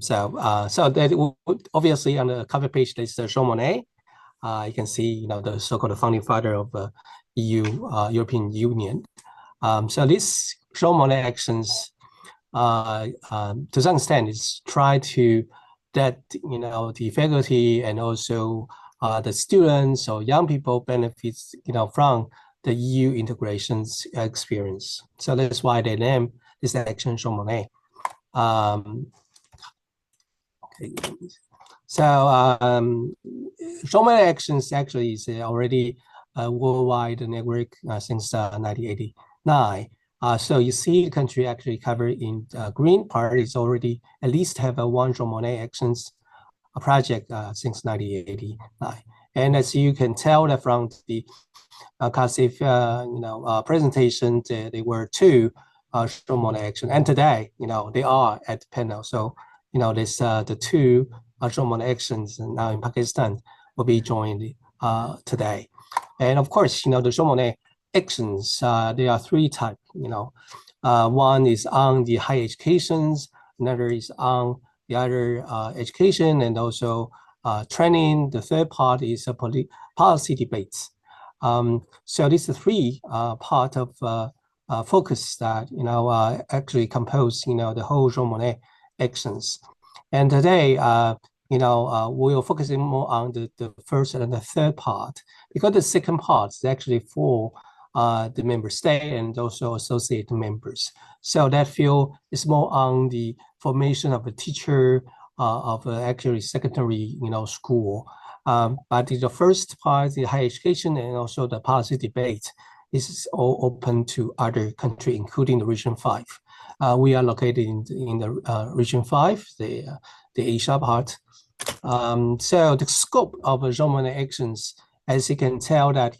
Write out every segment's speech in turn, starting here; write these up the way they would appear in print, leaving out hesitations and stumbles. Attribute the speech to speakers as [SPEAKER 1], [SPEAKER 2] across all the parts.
[SPEAKER 1] So that obviously on the cover page there's Jean Monnet. You can see, the so-called founding father of the EU, European Union. So this Jean Monnet actions, to some extent, is try to that the faculty and also the students or young people benefits from the EU integrations experience. So that's why they name this action Jean Monnet. Okay. So Showman Actions actually is already a worldwide network since 1989. So you see the country actually covered in green part is already at least have a one Showman Actions project since 1989. And as you can tell that from the Kasif presentation, there were two Showman Action, and today they are at the panel. So there's the two Showman Actions now in Pakistan will be joined today. And of course, the Showman Actions, there are three types. One is on the higher educations, another is on the other education and also training. The third part is policy debates. So these are three part of focus that actually compose the whole Jean Monnet actions. And today, we're focusing more on the first and the third part, because the second part is actually for the member state and also associate members. So that field is more on the formation of a teacher of actually secondary school. But the first part, the higher education and also the policy debate, is all open to other countries, including the Region 5. We are located in the Region 5, the Asia part. So the scope of Jean Monnet actions, as you can tell that,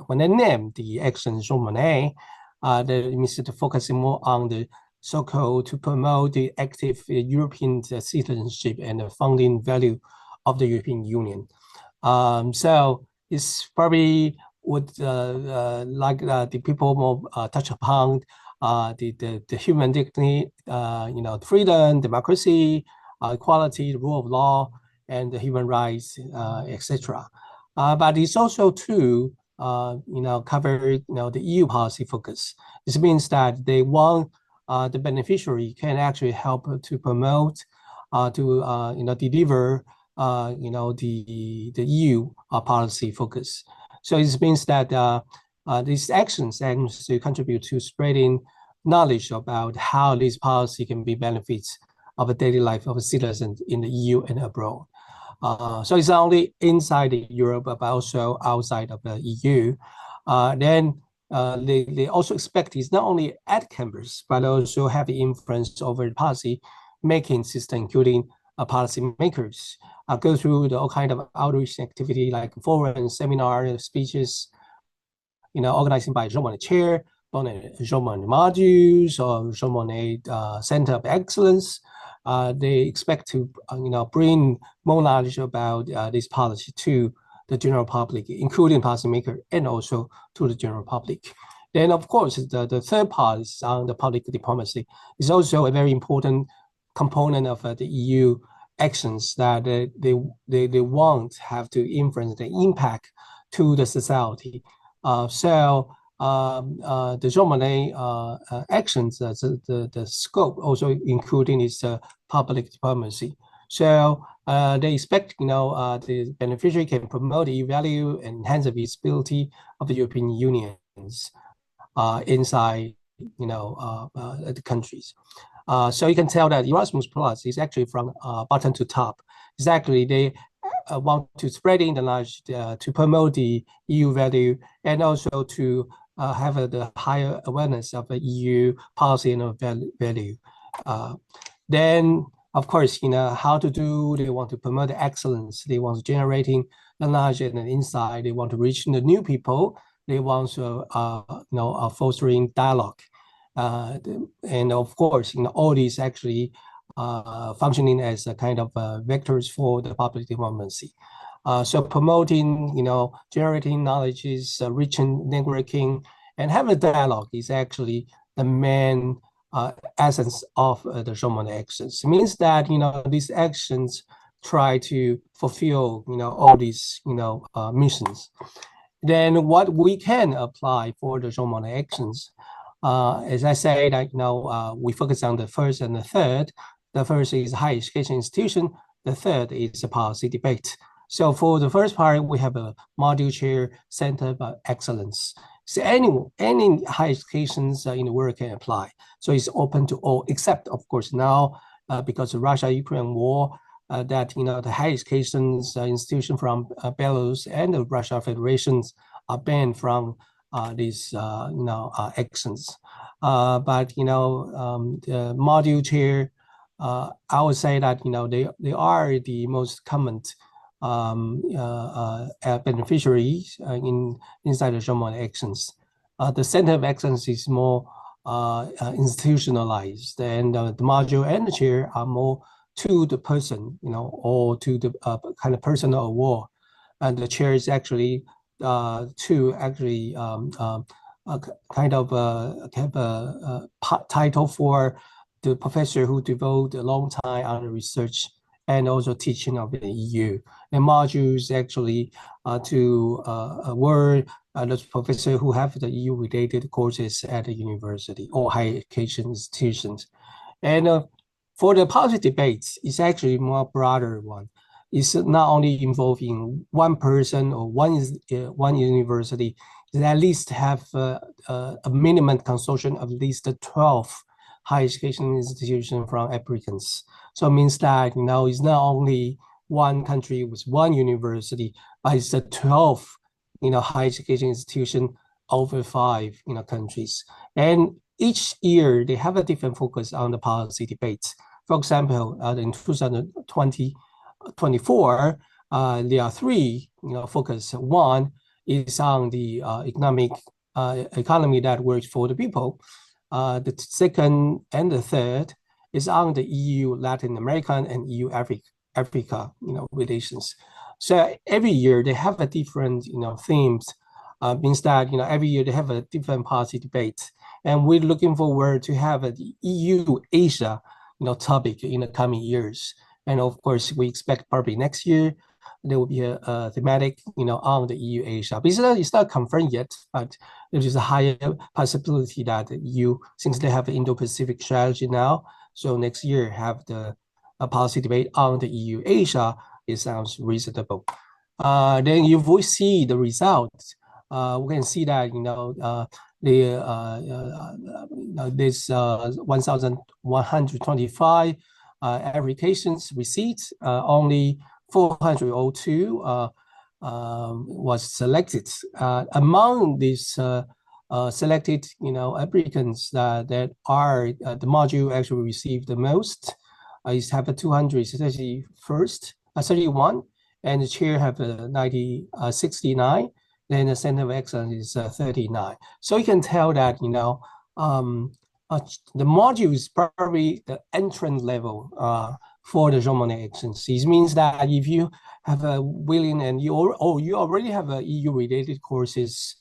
[SPEAKER 1] when they name the action Jean Monnet, that means to focusing more on the so-called to promote the active European citizenship and the founding value of the European Union. So it's probably would like the people more touch upon the human dignity, freedom, democracy, equality, the rule of law, and the human rights, etc. But it's also too, cover the EU policy focus. This means that they want the beneficiary can actually help to promote, to deliver, the EU policy focus. So it means that these actions aims to contribute to spreading knowledge about how this policy can be benefits of a daily life of a citizen in the EU and abroad. So it's not only inside Europe, but also outside of the EU. Then they also expect it's not only at campus, but also have influence over the policy making system, including policy makers. Go through all kind of outreach activity like forums, seminars, speeches, organizing by Jean Monnet Chair, Jean Monnet modules, or Jean Monnet Center of Excellence. They expect to, bring more knowledge about this policy to the general public, including policymaker and also to the general public. Then, of course, the third part is on the public diplomacy. It's also a very important component of the EU actions that they want have to influence the impact to the society. So the Jean Monnet actions, the scope also including its public diplomacy. So they expect, the beneficiary can promote the value and enhance the visibility of the European Union's inside, the countries. So you can tell that Erasmus Plus is actually from bottom to top. Exactly, they want to spreading the knowledge to promote the EU value and also to have the higher awareness of the EU policy and value. Then, of course, how to do, they want to promote the excellence. They want to generating the knowledge and the insight. They want to reach the new people. They want to, fostering dialogue. And of course, all these actually functioning as a kind of vectors for the public diplomacy. So promoting, generating knowledge is reaching, networking, and having a dialogue is actually the main essence of the Monnet actions. It means that, these actions try to fulfill, all these, missions. Then what we can apply for the Monnet actions, as I said, we focus on the first and the third. The first is higher education institution. The third is a policy debate. So for the first part, we have a module chair center of excellence. So any higher educations in the world can apply. So it's open to all, except of course now because of Russia-Ukraine war, that the higher education institution from Belarus and the Russia federations are banned from these actions. But the module chair, I would say that they are the most common beneficiaries inside the Monnet actions. The center of excellence is more institutionalized, and the module and the chair are more to the person, or to the kind of personal award. And the chair is actually to actually kind of have a title for the professor who devote a long time on research and also teaching of the EU. And modules actually to award those professors who have the EU-related courses at the university or higher education institutions. And for the policy debates, it's actually more broader one. It's not only involving one person or one university. It at least have a minimum consortium of at least 12 higher education institutions from applicants. So it means that it's not only one country with one university, but it's 12 higher education institution over 5 countries. And each year they have a different focus on the policy debates. For example, in 2024, there are 3 focus. One is on the economy that works for the people. The second and the third is on the EU, Latin American, and EU Africa relations. So every year they have a different themes. Means that every year they have a different policy debate, and we're looking forward to have the EU Asia topic in the coming years. And of course, we expect probably next year there will be a thematic on the EU Asia. But it's not confirmed yet, but there is a higher possibility that the EU, since they have the Indo-Pacific strategy now, so next year have the policy debate on the EU Asia. It sounds reasonable. Then if we see the results, we can see that this 1,125 applications receipts, only 402 was selected. Among these selected applicants that are the module actually received the most is have a 231, and the chair have 69. Then the center of excellence is 39. So you can tell that the module is probably the entrance level for the Monnet actions. It means that if you have a willing and you already have a EU-related courses,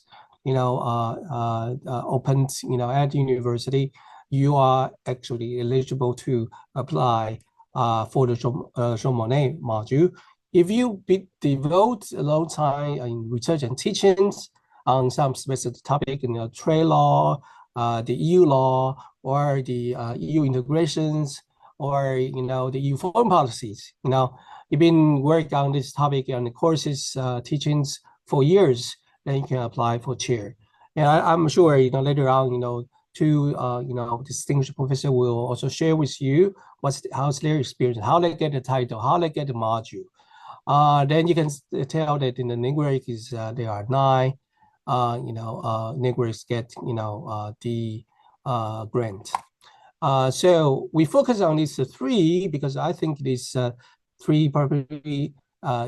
[SPEAKER 1] opened, at the university, you are actually eligible to apply for the Monnet module. If you devote a long time in research and teachings on some specific topic, trade law, the EU law, or the EU integrations, or the EU foreign policies, you've been working on this topic on the courses, teachings for years, then you can apply for chair. And I'm sure later on, two distinguished professors will also share with you how's their experience, how they get the title, how they get the module. Then you can tell that in the Negroic is there are 9. Negroics get the grant. So we focus on these 3 because I think these 3 probably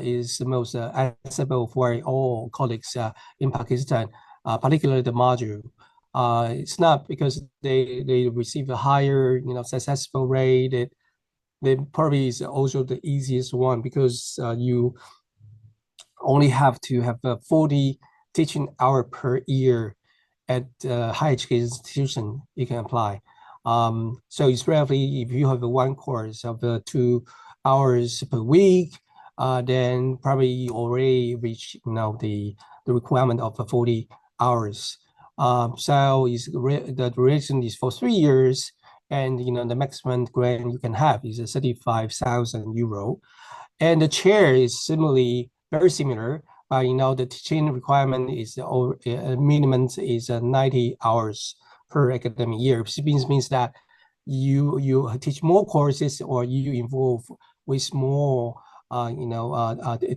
[SPEAKER 1] is the most accessible for all colleagues in Pakistan, particularly the module. It's not because they receive a higher successful rate. They probably is also the easiest one because you only have to have 40 teaching hour per year at higher education institution you can apply. So it's roughly, if you have one course of 2 hours per week, then probably you already reach the requirement of 40 hours. So the duration is for 3 years, and the maximum grant you can have is 35,000 euro. And the chair is similarly very similar. The teaching requirement is minimum is 90 hours per academic year. Which means that you teach more courses, or you involve with more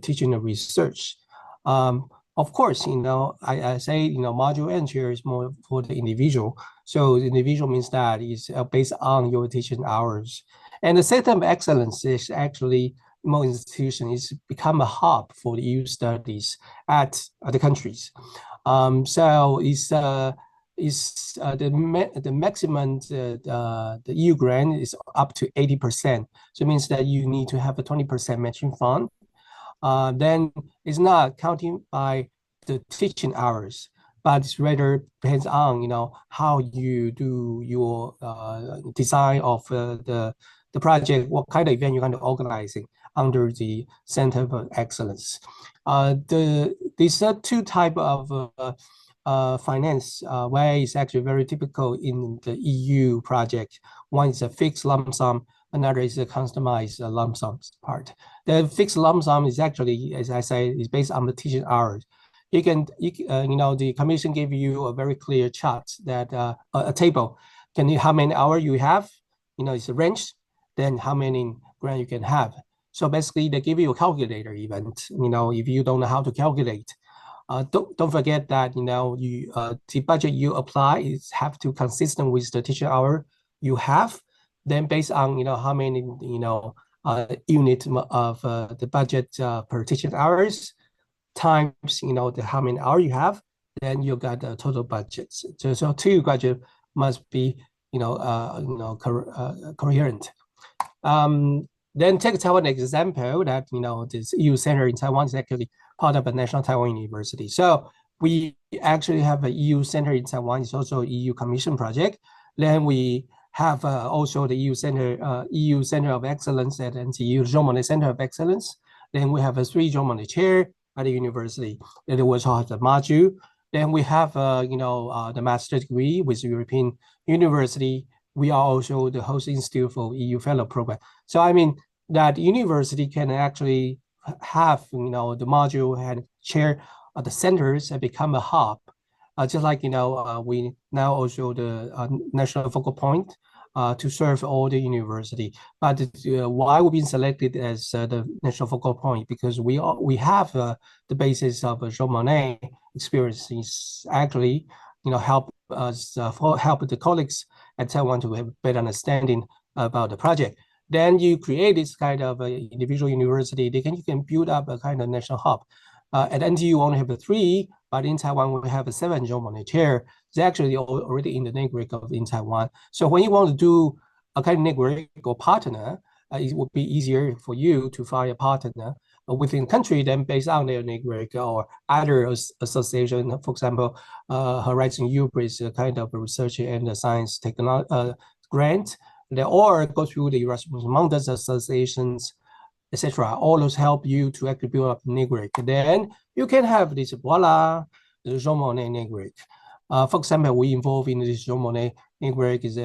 [SPEAKER 1] teaching and research. Of course, I say module and chair is more for the individual. So the individual means that is based on your teaching hours. And the Center of Excellence is actually more institution is become a hub for the EU studies at the countries. So the maximum the EU grant is up to 80%. So it means that you need to have a 20% matching fund. Then it's not counting by the teaching hours, but it's rather depends on how you do your design of the project, what kind of event you're going to organizing under the Center of Excellence. These are two type of finance way is actually very typical in the EU project. One is a fixed lump sum, another is a customized lump sum part. The fixed lump sum is actually, as I say, is based on the teaching hours. The commission gave you a very clear chart that a table. How many hours you have? It's a range. Then how many grant you can have. So basically, they give you a calculator even. If you don't know how to calculate, don't forget that the budget you apply is have to consistent with the teacher hour you have. Then based on how many unit of the budget per teaching hours times how many hours you have, then you got the total budget. So two budget must be coherent. Then take Taiwan example that this EU center in Taiwan is actually part of a National Taiwan University. So we actually have a EU center in Taiwan. It's also a EU Commission project. Then we have also the EU Center of Excellence at NTU, Jean Monnet Center of Excellence. Then we have a 3 Jean Monnet chair at the university. Then we also have the module. Then we have the master's degree with European University. We are also the host institute for EU fellow program. So I mean that university can actually have the module and chair the centers and become a hub, just like we now also the national focal point to serve all the university. But why we've been selected as the national focal point, because we have the basis of Jean Monnet experience is actually help us help the colleagues at Taiwan to have a better understanding about the project. Then you create this kind of individual university. You can build up a kind of national hub. At NTU, you only have 3, but in Taiwan, we have 7 Jean Monnet chair. It's actually already in the network in Taiwan. So when you want to do a kind of network or partner, it would be easier for you to find a partner within the country than based on their network or other association. For example, Horizon Europe is a kind of research and science technology grant. Or go through the Erasmus Mundus associations, etc. All those help you to actually build up the network. Then you can have this voila, the Jean Monnet network. For example, we involved in this Jean Monnet network is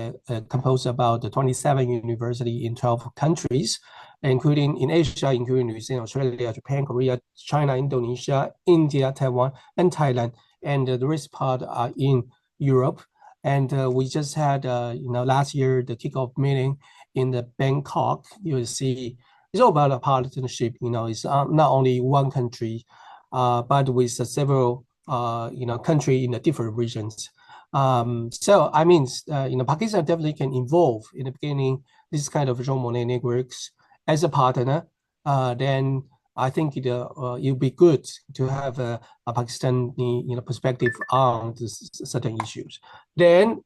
[SPEAKER 1] composed about the 27 universities in 12 countries, including in Asia, including New Zealand, Australia, Japan, Korea, China, Indonesia, India, Taiwan, and Thailand. And the rest part are in Europe. And we just had, last year, the kickoff meeting in the Bangkok. You will see it's all about a partnership. It's not only one country, but with several, country in the different regions. So I mean, Pakistan definitely can involve in the beginning this kind of Jean Monnet networks as a partner. Then I think it'll be good to have a Pakistani perspective on this certain issues. Then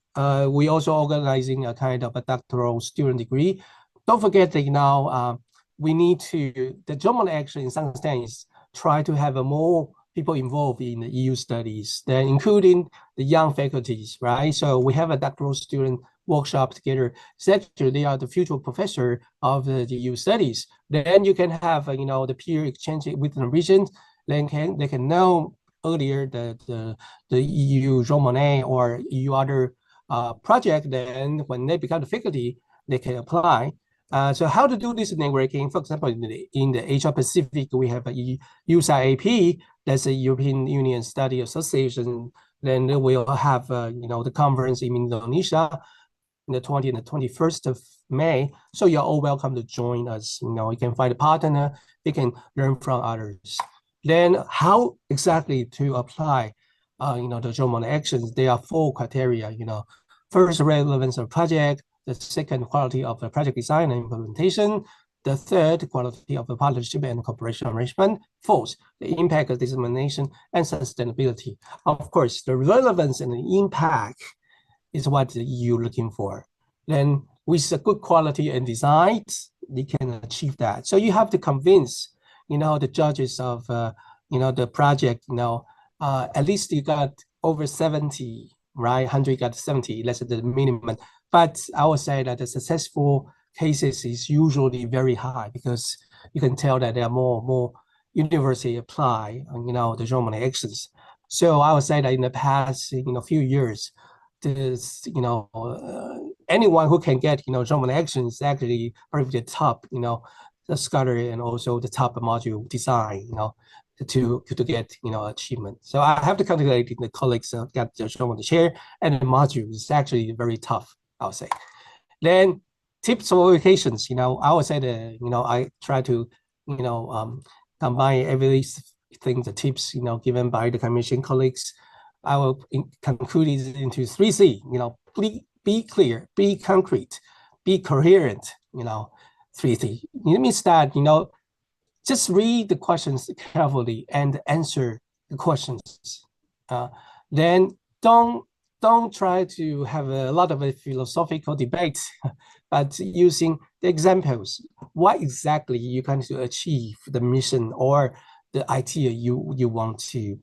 [SPEAKER 1] we also organizing a kind of a doctoral student degree. Don't forget that now we need to the Jean Monnet actually in some sense try to have more people involved in the EU studies, then including the young faculties, right? So we have a doctoral student workshop together, etc. They are the future professor of the EU studies. Then you can have the peer exchange within the region. Then they can know earlier the EU Jean Monnet or EU other project. Then when they become the faculty, they can apply. So how to do this networking? For example, in the Asia Pacific, we have a USAAP, that's a European Union Study Association. Then we'll have the conference in Indonesia in the 20th and the 21st of May. So you're all welcome to join us. You can find a partner, you can learn from others. Then how exactly to apply the Jean Monnet actions? There are 4 criteria. First, relevance of project. The second, quality of the project design and implementation. The third, quality of the partnership and cooperation arrangement. Fourth, the impact of dissemination and sustainability. Of course, the relevance and the impact is what you're looking for. Then with a good quality and design, you can achieve that. So you have to convince, the judges of, the project, at least you got over 70, right? 100 got 70, less than the minimum. But I would say that the successful cases is usually very high because you can tell that there are more university apply, the Jean Monnet actions. So I would say that in the past, few years, this, anyone who can get, Jean Monnet actions is actually probably the top, the scholar and also the top module design, to get achievement. So I have to calculate the colleagues got the Jean Monnet chair, and the module is actually very tough, I would say. Then tips for applications, I would say that, I try to, combine everything, the tips, given by the commission colleagues. I will conclude it into 3C, be clear, be concrete, be coherent, 3C. It means that, just read the questions carefully and answer the questions. Then don't try to have a lot of a philosophical debate, but using the examples. What exactly you can to achieve the mission or the idea you want to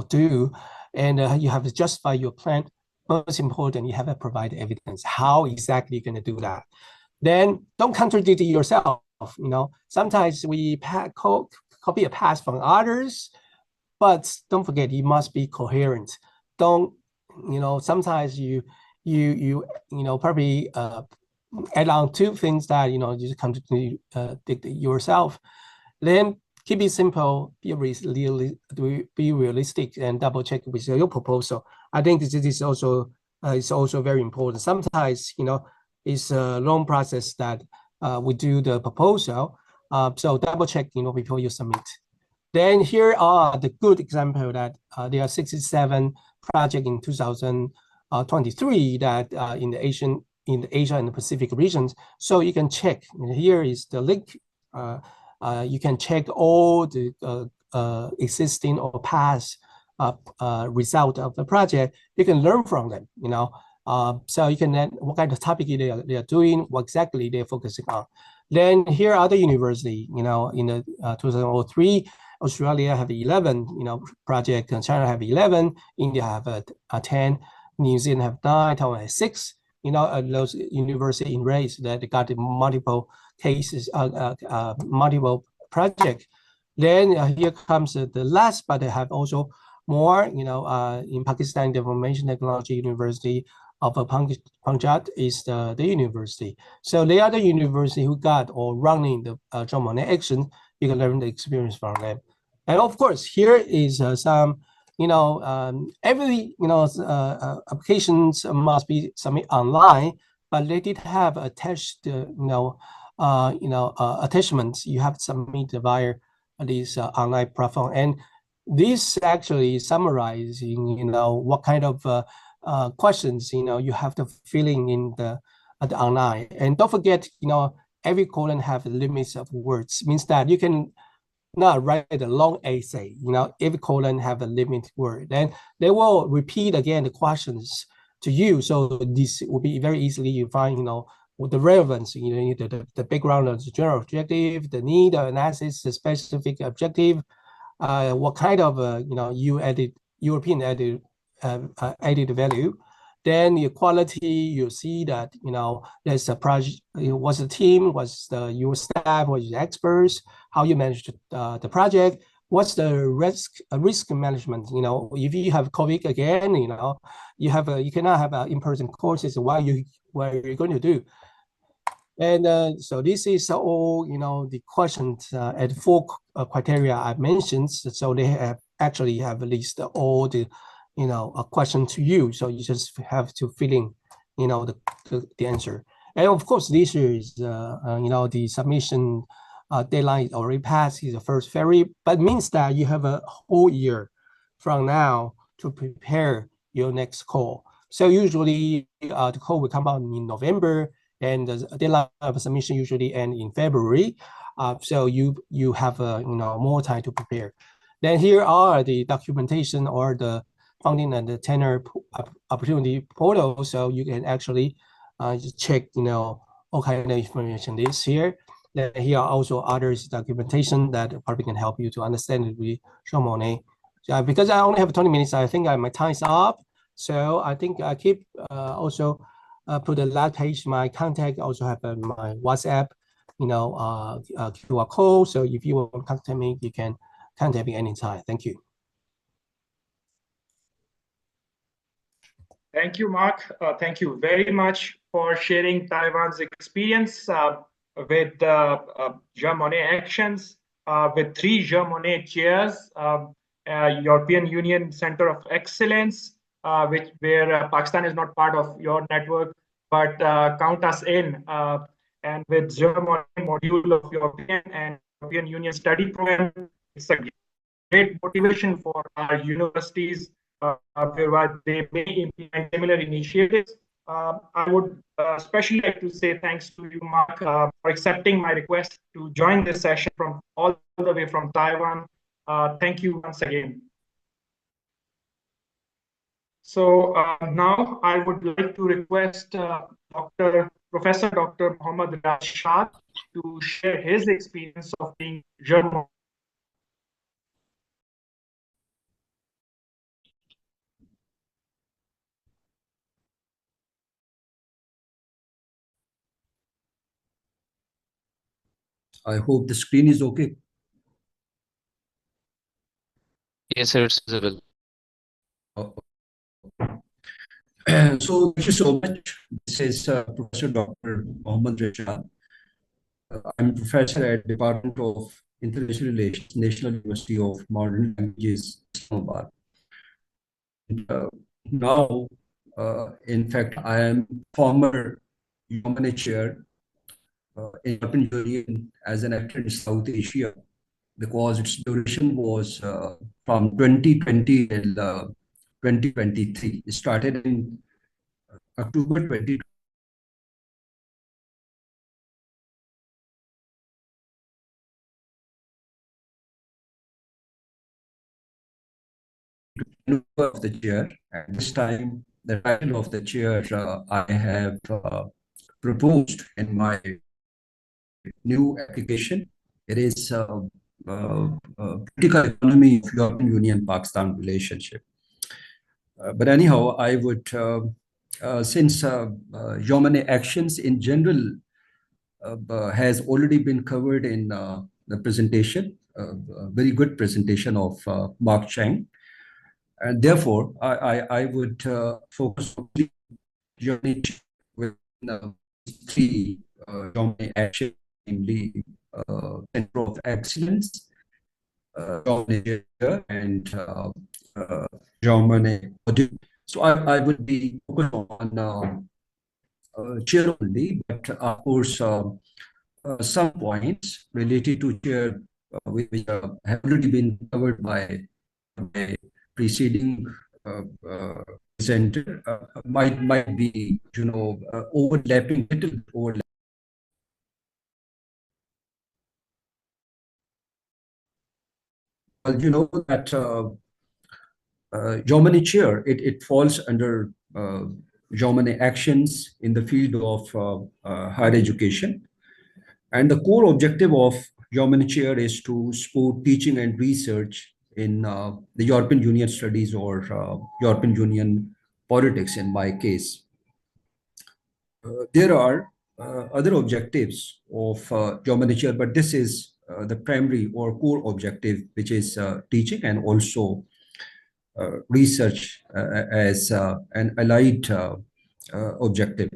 [SPEAKER 1] do, and you have to justify your plan. Most important, you have to provide evidence how exactly you're going to do that. Then don't contradict yourself. Sometimes we copy a path from others, but don't forget you must be coherent. Don't sometimes you probably add on 2 things that you just contradict yourself. Then keep it simple, be realistic, and double check with your proposal. I think this is also very important. Sometimes it's a long process that we do the proposal. So double check before you submit. Then here are the good example that there are 67 projects in 2023 that in the Asia and the Pacific regions. So you can check. And here is the link. You can check all the existing or past result of the project. You can learn from them. So you can learn what kind of topic they are doing, what exactly they're focusing on. Then here are the university. In the 2003. Australia have 11, project, and China have 11, India have 10, New Zealand have 9, Taiwan has 6. Those university in race that got multiple cases, multiple projects. Then here comes the last, but they have also more. In Pakistan, the Information Technology University of Punjab is the university. So they are the university who got or running the Jean Monnet action. You can learn the experience from them. And of course, here is some, every, applications must be submitted online, but they did have attached, attachments you have to submit via this online platform. And this actually summarizing, what kind of questions, you have to fill in the online. And don't forget, every column have limits of words. Means that you can not write a long essay. Every column have a limited word. Then they will repeat again the questions to you. So this will be very easily you find, the relevance, the background of the general objective, the need, the analysis, the specific objective, what kind of, European added value, Then the quality, you see that, there's a project, what's the team, what's your staff, what's the experts, how you manage the project, what's the risk management. If you have COVID again, you cannot have in-person courses. What are you going to do? And so this is all, the questions at 4 criteria I mentioned. So they actually have at least all the, a question to you. So you just have to fill in, the answer. And of course, this is, the submission deadline is already passed, is the first February, but means that you have a whole year from now to prepare your next call. So usually the call will come out in November, and the deadline of submission usually end in February. So you have more time to prepare. Then here are the documentation or the funding and the tenor opportunity portal. So you can actually just check all kind of information is here. Then here are also others documentation that probably can help you to understand the Monnet. Because I only have 20 minutes, I think my time is up. So I think I keep also put the last page, my contact, also have my WhatsApp, QR code. So if you want to contact me, you can contact me anytime. Thank you.
[SPEAKER 2] Thank you, Marc. Thank you very much for sharing Taiwan's experience with Jean Monnet actions, with 3 Jean Monnet chairs, European Union Center of Excellence, where Pakistan is not part of your network, but count us in. And with Jean Monnet module of European and European Union study program, it's a great motivation for our universities where they may implement similar initiatives. I would especially like to say thanks to you, Marc, for accepting my request to join this session from all the way from Taiwan. Thank you once again. So now I would like to request Professor Dr. Muhammad Riaz Shad to share his experience of being German.
[SPEAKER 3] I hope the screen is okay.
[SPEAKER 4] Yes, sir, it's visible.
[SPEAKER 3] Oh. So thank you so much. This is Professor Dr. Muhammad Riaz. I'm a professor at Department of International Relations, National University of Modern Languages, Islamabad. Now, in fact, I am former Monnet chair in European Union as an actor in South Asia, because its duration was from 2020 till 2023. It started in October 2020. Of the chair. At this time, the title of the chair I have proposed in my new application. It is political economy of European Union-Pakistan relationship. But anyhow, I would, since Jean Monnet actions in general has already been covered in the presentation, a very good presentation of Marc Cheng. And therefore, I would focus on the journey with 3 Jean Monnet actions, namely Center of Excellence, Jean Monnet and Jean Monnet. So I would be focused on chair only, but of course, some points related to chair which have already been covered by preceding presenter might be, overlapping, little overlap. Well, you know that Jean Monnet chair, it falls under Jean Monnet actions in the field of higher education. And the core objective of Jean Monnet chair is to support teaching and research in the European Union studies or European Union politics in my case. There are other objectives of German, but this is the primary or core objective, which is teaching and also research as an allied objective.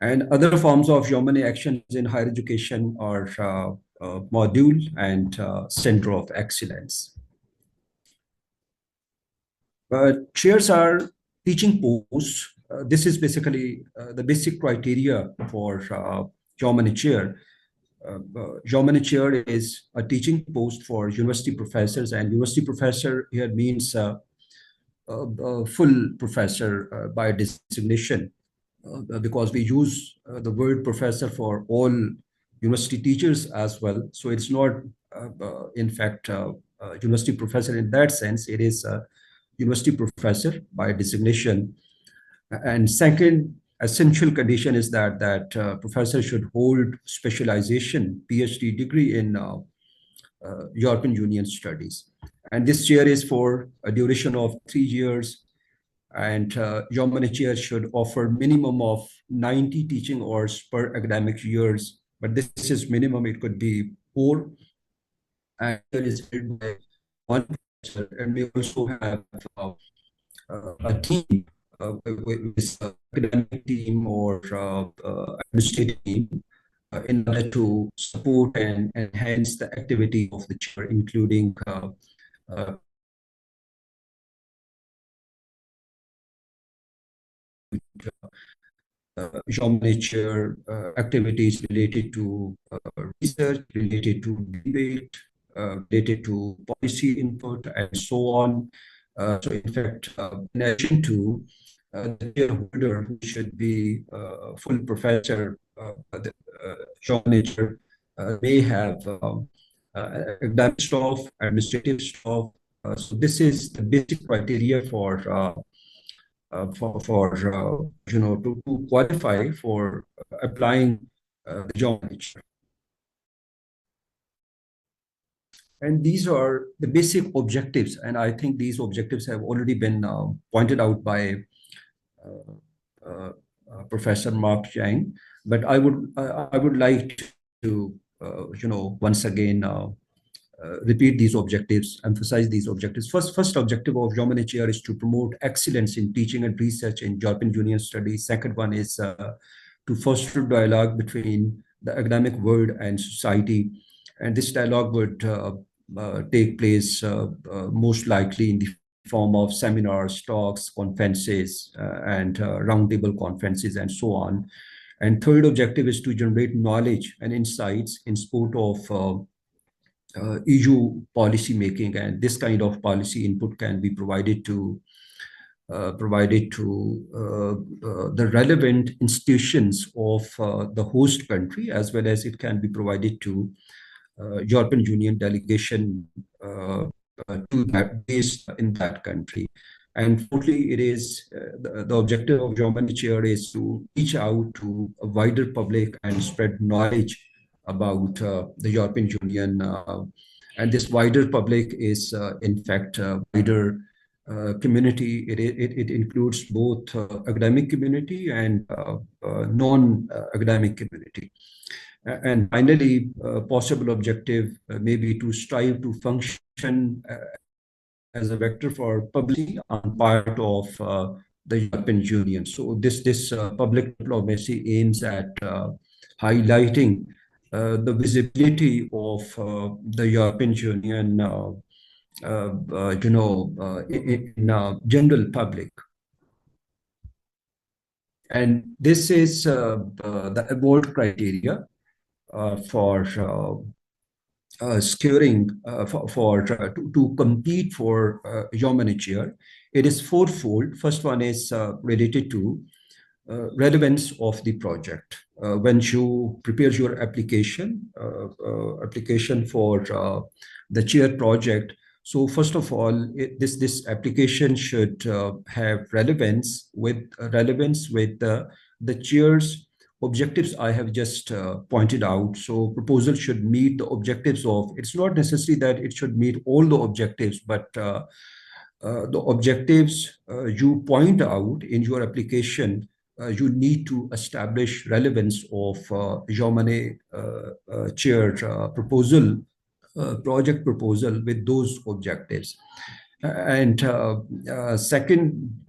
[SPEAKER 3] And other forms of Germany actions in higher education are module and center of excellence. Chairs are teaching posts. This is basically the basic criteria for Germany chair. Germany chair is a teaching post for university professors, and university professor here means full professor by designation, because we use the word professor for all university teachers as well. So it's not, in fact, university professor in that sense. It is a university professor by designation. And second essential condition is that professor should hold specialization, PhD degree in European Union studies. And this chair is for a duration of 3 years. And Germany chair should offer minimum of 90 teaching hours per academic years. But this is minimum, it could be more. And it is held by one professor. And we also have a team with academic team or administrative team in order to support and enhance the activity of the chair, including Germany chair activities related to research, related to debate, related to policy input, and so on. So in fact, in addition to the chairholder, who should be full professor, the Germany chair may have academic staff, administrative staff. So this is the basic criteria for to qualify for applying the Germany chair. And these are the basic objectives, and I think these objectives have already been pointed out by Professor Marc Cheng. But I would like to once again repeat these objectives, emphasize these objectives. First objective of Germany chair is to promote excellence in teaching and research in European Union studies. Second one is to foster dialogue between the academic world and society. And this dialogue would take place most likely in the form of seminars, talks, conferences, and roundtable conferences, and so on. And third objective is to generate knowledge and insights in support of EU policy making, and this kind of policy input can be provided to the relevant institutions of the host country, as well as it can be provided to European Union delegation to that based in that country. And fourthly, it is the objective of Germany chair is to reach out to a wider public and spread knowledge about the European Union. And this wider public is, in fact, wider community. It includes both academic community and non-academic community. And finally, possible objective may be to strive to function as a vector for publicity on part of the European Union. So this public diplomacy aims at highlighting the visibility of the European Union, in general public. And this is the award criteria for securing to compete for Germany chair. It is fourfold. First one is related to relevance of the project. When you prepare your application for the chair project, so first of all, this application should have relevance with the chair's objectives I have just pointed out. So proposal should meet the objectives of, it's not necessary that it should meet all the objectives, but the objectives you point out in your application, you need to establish relevance of Jean Monnet chair project proposal with those objectives. And second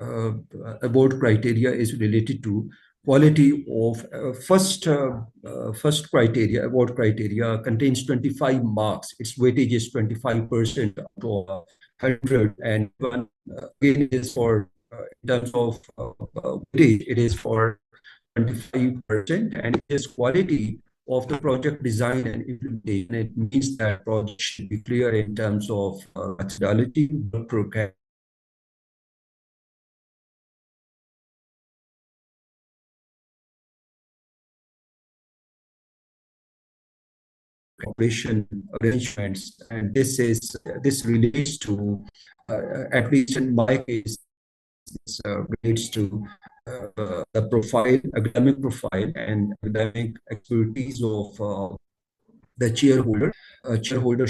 [SPEAKER 3] award criteria is related to quality of first criteria, award criteria contains 25 marks. Its weightage is 25% out of 100, and one again is for in terms of weightage, it is for 25%, and it is quality of the project design and implementation. It means that project should be clear in terms of methodology, work program, operation arrangements, and this relates to at least in my case, relates to the profile, academic profile, and academic expertise of the chairholder. Chairholder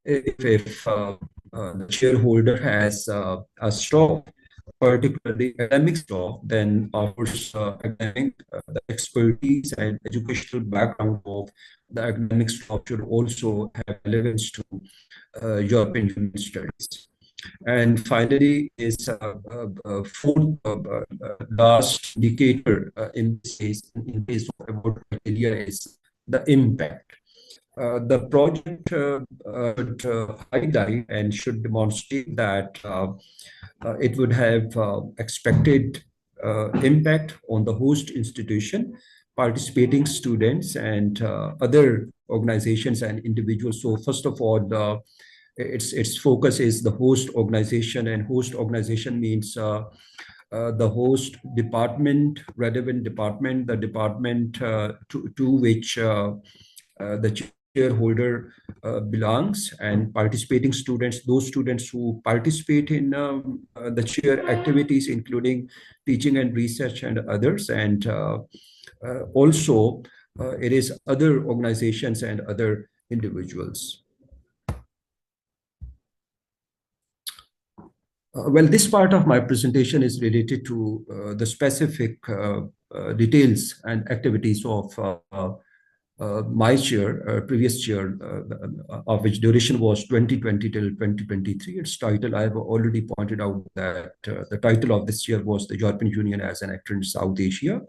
[SPEAKER 3] if the shareholder has a stock, particularly academic stock, then of course academic the expertise and educational background of the academic stock should also have relevance to European Union studies. And finally, is fourth last indicator in this case, in case of award criteria, is the impact. The project should highlight and should demonstrate that it would have expected impact on the host institution, participating students, and other organizations and individuals. So first of all, its focus is the host organization, and host organization means the host department, relevant department, the department to which the shareholder belongs, and participating students, those students who participate in the chair activities, including teaching and research and others. And also it is other organizations and other individuals. Well, this part of my presentation is related to the specific details and activities of my chair, previous chair, of which duration was 2020 till 2023. Its title, I have already pointed out that the title of this year was the European Union as an Actor in South Asia.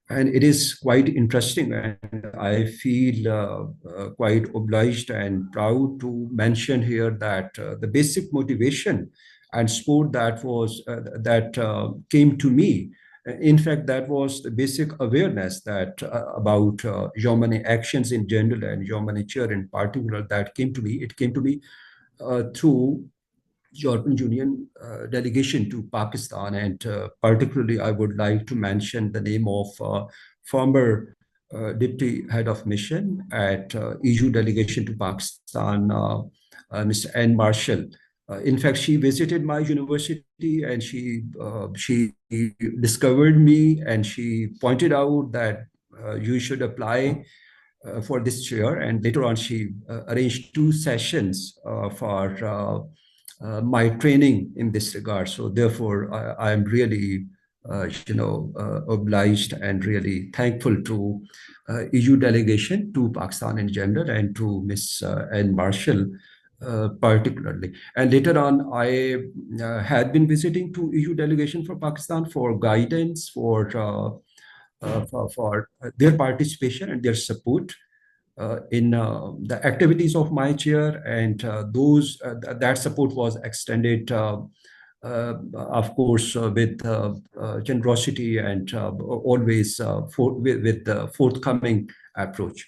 [SPEAKER 3] And it is quite interesting, and I feel quite obliged and proud to mention here that the basic motivation and sport that was came to me. In fact, that was the basic awareness that about Jean Monnet actions in general and Jean Monnet chair in particular that came to me. It came to me through European Union delegation to Pakistan, and particularly I would like to mention the name of former deputy head of mission at EU delegation to Pakistan, Mr. N. Marshall. In fact, she visited my university, and she discovered me, and she pointed out that you should apply for this chair. And later on, she arranged 2 sessions for my training in this regard. So therefore, I am really, obliged and really thankful to EU delegation, to Pakistan in general, and to Ms. N. Marshall particularly. And later on, I had been visiting to EU delegation for Pakistan for guidance, for their participation and their support in the activities of my chair, and that support was extended, of course, with generosity and always with the forthcoming approach.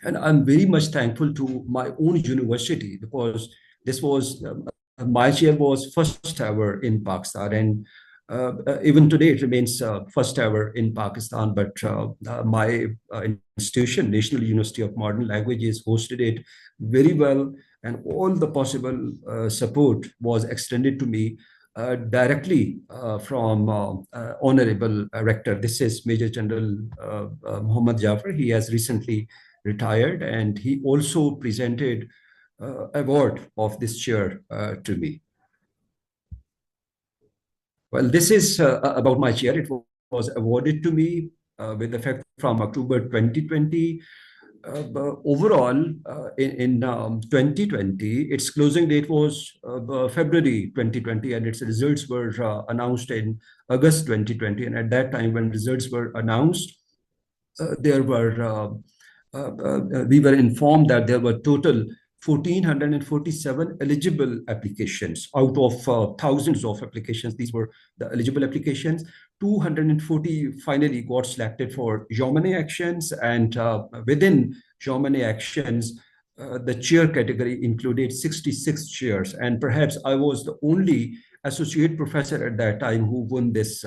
[SPEAKER 3] And I'm very much thankful to my own university, because this was my chair was first ever in Pakistan, and even today it remains first ever in Pakistan. But my institution, National University of Modern Languages, hosted it very well, and all the possible support was extended to me directly from Honorable Rector. This is Major General Muhammad Jafar. He has recently retired, and he also presented award of this chair to me. Well, this is about my chair. It was awarded to me with effect from October 2020. But overall, in 2020, its closing date was February 2020, and its results were announced in August 2020. And at that time, when results were announced, we were informed that there were total 1,447 eligible applications out of thousands of applications. These were the eligible applications. 240 finally got selected for Monnet actions, and within Monnet actions, the chair category included 66 chairs, and perhaps I was the only associate professor at that time who won this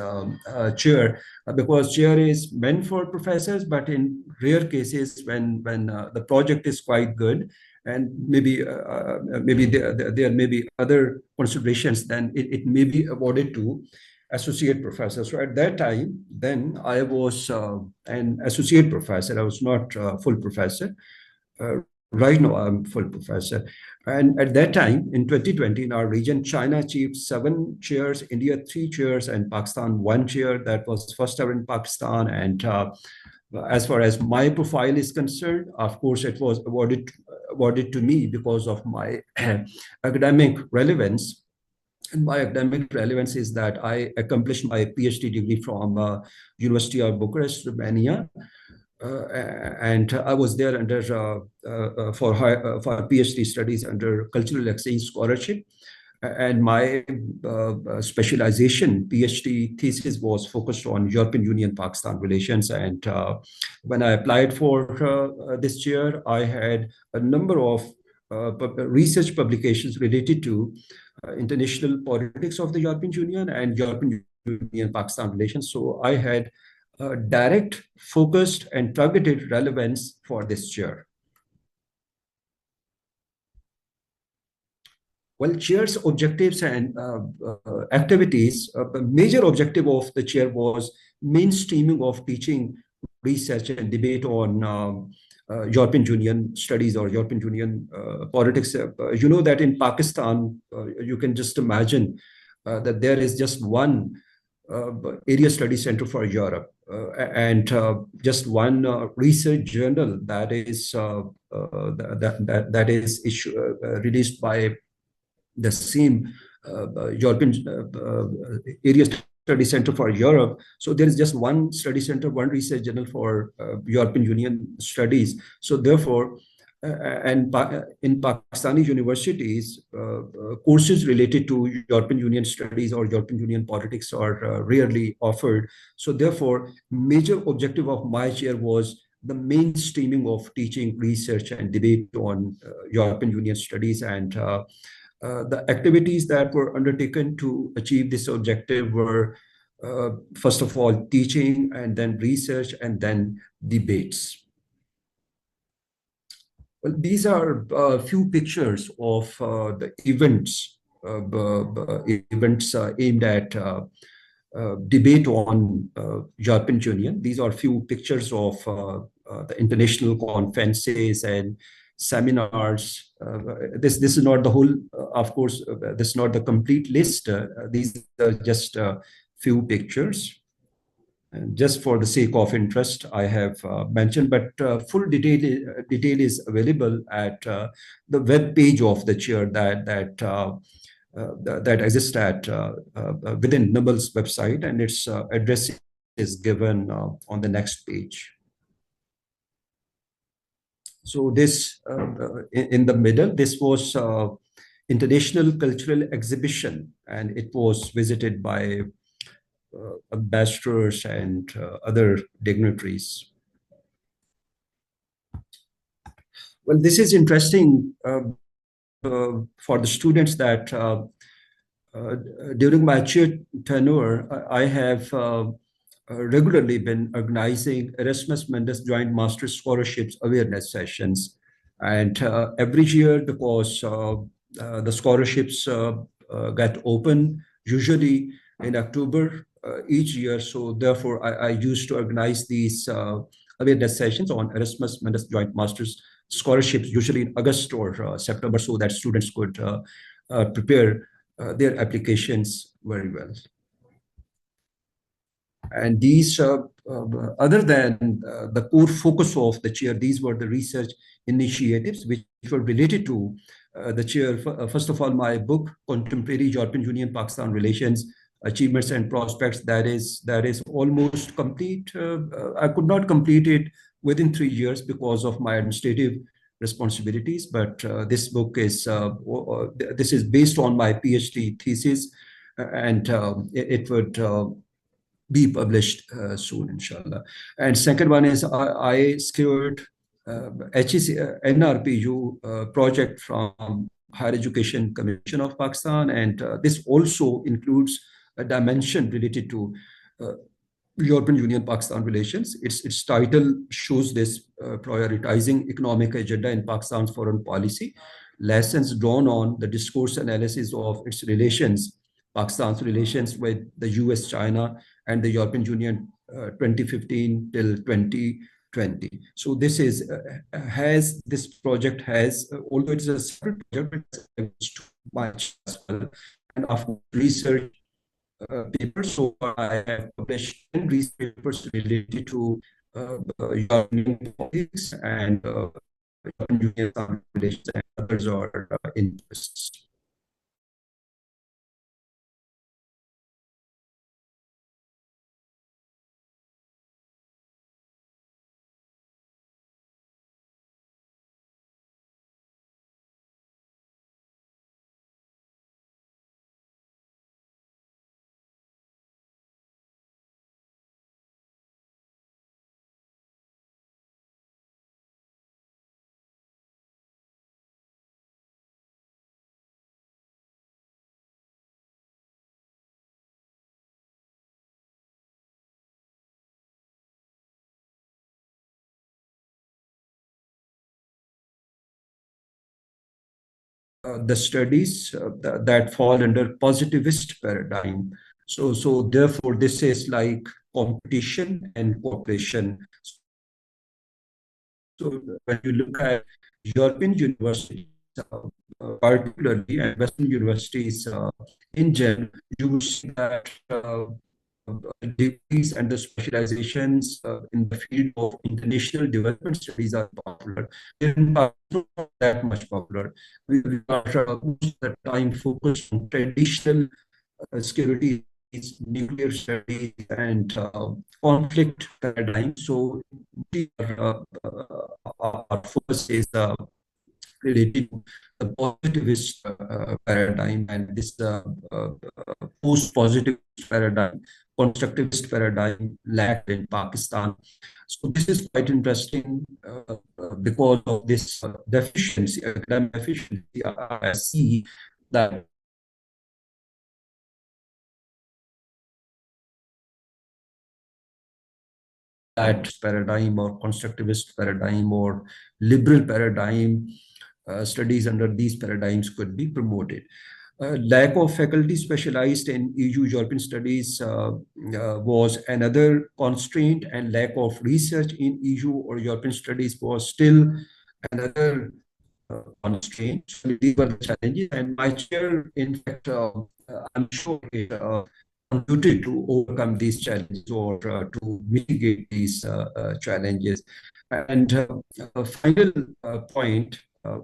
[SPEAKER 3] chair, because chair is meant for professors, but in rare cases when the project is quite good and maybe there may be other considerations, then it may be awarded to associate professor. So at that time, then I was an associate professor. I was not a full professor. Right now, I'm full professor. And at that time, in 2020, in our region, China achieved 7 chairs, India 3 chairs, and Pakistan 1 chair. That was first ever in Pakistan. And as far as my profile is concerned, of course, it was awarded to me because of my academic relevance. And my academic relevance is that I accomplished my PhD degree from University of Bucharest, Romania. And I was there under for PhD studies under cultural exchange scholarship. And my specialization PhD thesis was focused on European Union-Pakistan relations. And when I applied for this chair, I had a number of research publications related to international politics of the European Union and European Union-Pakistan relations. So I had direct, focused, and targeted relevance for this chair. Well, chair's objectives and activities, the major objective of the chair was mainstreaming of teaching, research, and debate on European Union studies or European Union politics. You know that in Pakistan, you can just imagine that there is just one area study center for Europe and just one research journal that is released by the same European area study center for Europe. So there is just one study center, one research journal for European Union studies. So therefore, and in Pakistani universities, courses related to European Union studies or European Union politics are rarely offered. So therefore, major objective of my chair was the mainstreaming of teaching, research, and debate on European Union studies. And the activities that were undertaken to achieve this objective were, first of all, teaching, and then research, and then debates. Well, these are a few pictures of the events, aimed at debate on European Union. These are few pictures of the international conferences and seminars. This is not the whole, of course, this is not the complete list. These are just a few pictures. And just for the sake of interest, I have mentioned, but full detail is available at the web page of the chair that exists at within NIMBL's website, and its address is given on the next page. So this in the middle, this was International Cultural Exhibition, and it was visited by ambassadors and other dignitaries. Well, this is interesting for the students that during my chair tenure, I have regularly been organizing Erasmus Mundus Joint Master Scholarships awareness sessions. And every year, because the scholarships get open usually in October each year. So therefore, I used to organize these awareness sessions on Erasmus Joint Masters scholarships, usually in August or September, so that students could prepare their applications very well. And these, other than the core focus of the chair, these were the research initiatives which were related to the chair. First of all, my book, Contemporary European Union-Pakistan Relations, Achievements and Prospects, that is almost complete. I could not complete it within 3 years because of my administrative responsibilities, but this book is this is based on my PhD thesis, and it would be published soon, inshallah. And second one is I secured HEC NRPU project from Higher Education Commission of Pakistan, and this also includes a dimension related to European Union-Pakistan relations. Its title shows this: prioritizing economic agenda in Pakistan's foreign policy, lessons drawn on the discourse analysis of its relations, Pakistan's relations with the US, China, and the European Union 2015 till 2020. So this is this project has, although it's a separate project, it's too much as well. And after research papers, so far I have published 10 research papers related to European politics and European Union relations, and others are interests. The studies that fall under positivist paradigm. So therefore, this is like competition and cooperation. So when you look at European universities, particularly, and Western universities in general, you will see that degrees and the specializations in the field of international development studies are popular. In Pakistan, not that much popular. We are most of the time focused on traditional security, nuclear studies, and conflict paradigm. So our focus is related to the positivist paradigm, and this post-positivist paradigm, constructivist paradigm lacked in Pakistan. So this is quite interesting because of this deficiency, academic deficiency. I see that paradigm or constructivist paradigm or liberal paradigm, studies under these paradigms could be promoted. Lack of faculty specialized in EU European studies was another constraint, and lack of research in EU or European studies was still another constraint. So these were the challenges, and my chair, in fact, I'm sure it contributed to overcome these challenges or to mitigate these challenges. And a final point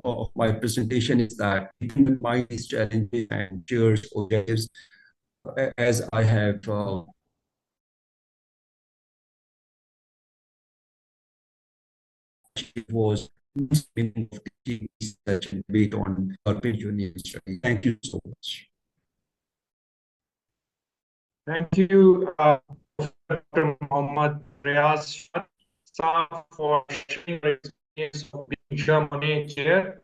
[SPEAKER 3] of my presentation is that keeping in mind these challenges and chair's objectives, as I have it was research and debate on European Union studies. Thank you so much.
[SPEAKER 2] Thank you, Dr. Mohammad Riaz, for sharing your experience of being Monnet chair.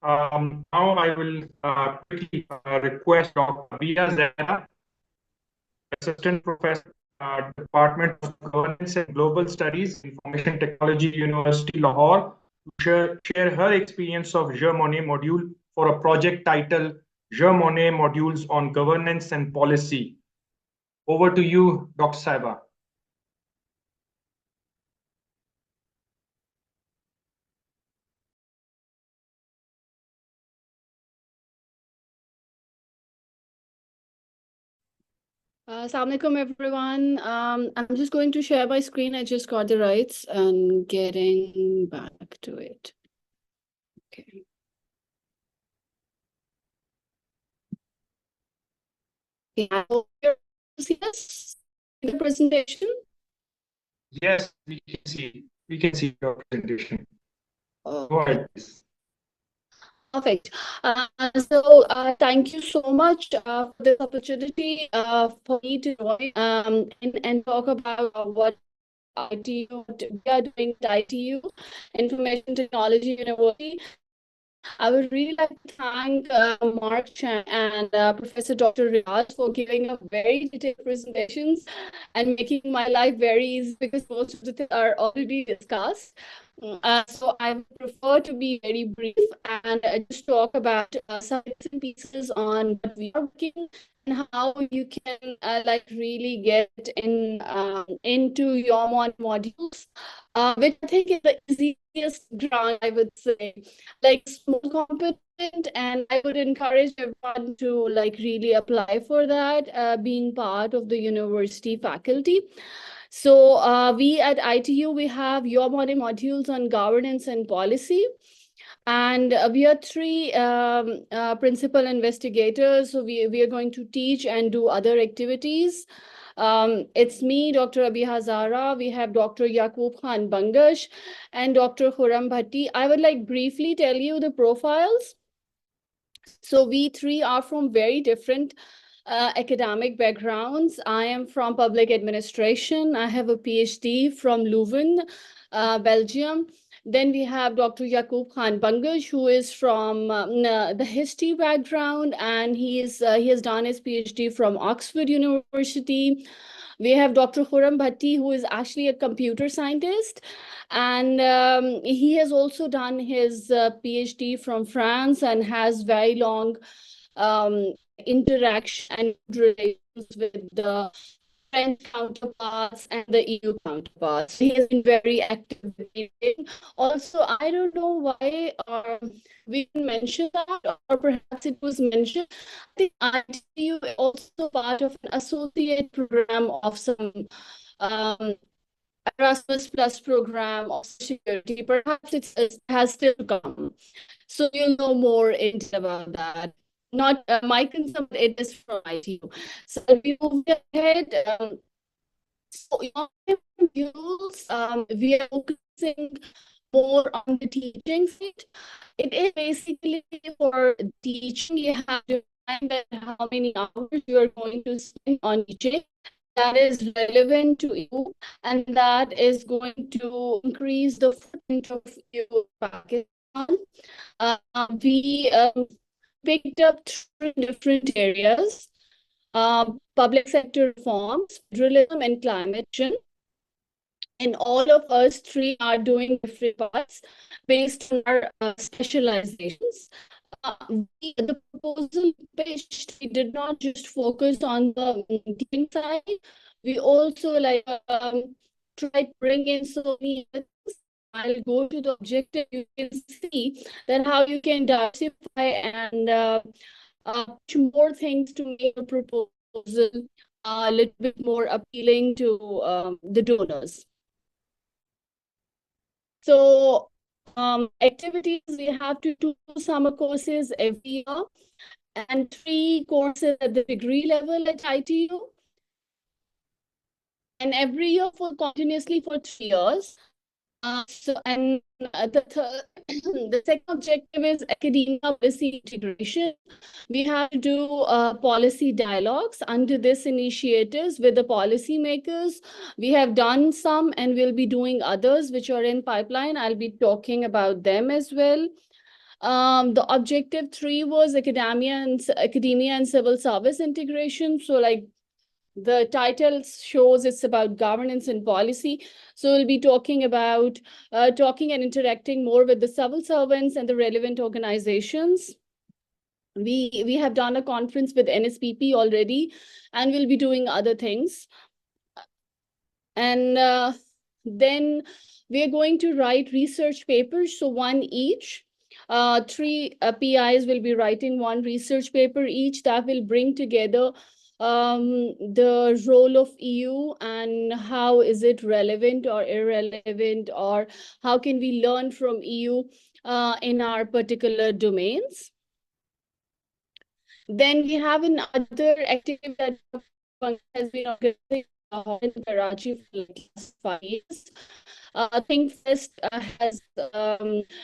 [SPEAKER 2] Now I will quickly request Dr. Abiha, Zahra, Assistant Professor, Department of Governance and Global Studies, Information Technology, University Lahore, to share her experience of Monnet module for a project titled Jean Monnet modules on governance and policy. Over to you, Dr. Saiba.
[SPEAKER 5] Assalamu alaikum, everyone. I'm just going to share my screen. I just got the rights and getting back to it. Okay. I hope you see this in the presentation.
[SPEAKER 2] Yes, we can see. We can see your presentation.
[SPEAKER 5] Oh,
[SPEAKER 2] Go ahead, please.
[SPEAKER 5] perfect. Thank you so much for this opportunity for me to join and talk about what ITU, what we are doing at ITU, Information Technology University. I would really like to thank Marc, Cheng, and Professor Dr. Riaz for giving a very detailed presentations and making my life very easy because most of the things are already discussed. So I would prefer to be very brief and just talk about some bits and pieces on what we are working and how you can like really get into your modules, which I think is the easiest ground, I would say, like small competent, and I would encourage everyone to like really apply for that, being part of the university faculty. So we at ITU, we have your modules on governance and policy. And we are three principal investigators. So we are going to teach and do other activities. It's me, Dr. Abiha Zahra. We have Dr. Yaqub Khan Bangash and Dr. Khurram Bhatti. I would like briefly tell you the profiles. So we three are from very different academic backgrounds. I am from public administration. I have a PhD from Leuven, Belgium. Then we have Dr. Yaqub Khan Bangash, who is from the history background, and he has done his PhD from Oxford University. We have Dr. Khurram Bhatti, who is actually a computer scientist, and he has also done his PhD from France and has very long interaction and relations with the French counterparts and the EU counterparts. He has been very active with it. Also, I don't know why we didn't mention that, or perhaps it was mentioned. I think ITU is also part of an associate program of some Erasmus Plus program of security. Perhaps it has still to come. So you'll know more about that. Not my concern, but it is from ITU. So we move ahead. So your modules, we are focusing more on the teaching side. It is basically for teaching. You have to find out how many hours you are going to spend on teaching that is relevant to you, and that is going to increase the footprint of your Pakistan. We picked up three different areas: public sector reforms, federalism, and climate change. And all of us three are doing different parts based on our specializations. The proposal pitched, we did not just focus on the teaching side. We also try to bring in so many other things. I'll go to the objective. You can see that how you can diversify and push more things to make a proposal a little bit more appealing to the donors. So activities, we have to do summer courses every year and 3 courses at the degree level at ITU. And every year continuously for 3 years. The second objective is academia policy integration. We have to do policy dialogues under this initiatives with the policymakers. We have done some and we'll be doing others which are in pipeline. I'll be talking about them as well. The objective 3 was academia and civil service integration. So like the title shows, it's about governance and policy. So we'll be talking about talking and interacting more with the civil servants and the relevant organizations. We have done a conference with NSPP already, and we'll be doing other things. And then we are going to write research papers, so one each. Three PIs will be writing one research paper each that will bring together the role of EU and how is it relevant or irrelevant, or how can we learn from EU in our particular domains. Then we have another activity that has been organizing in Karachi for like last 5 years. Think Fest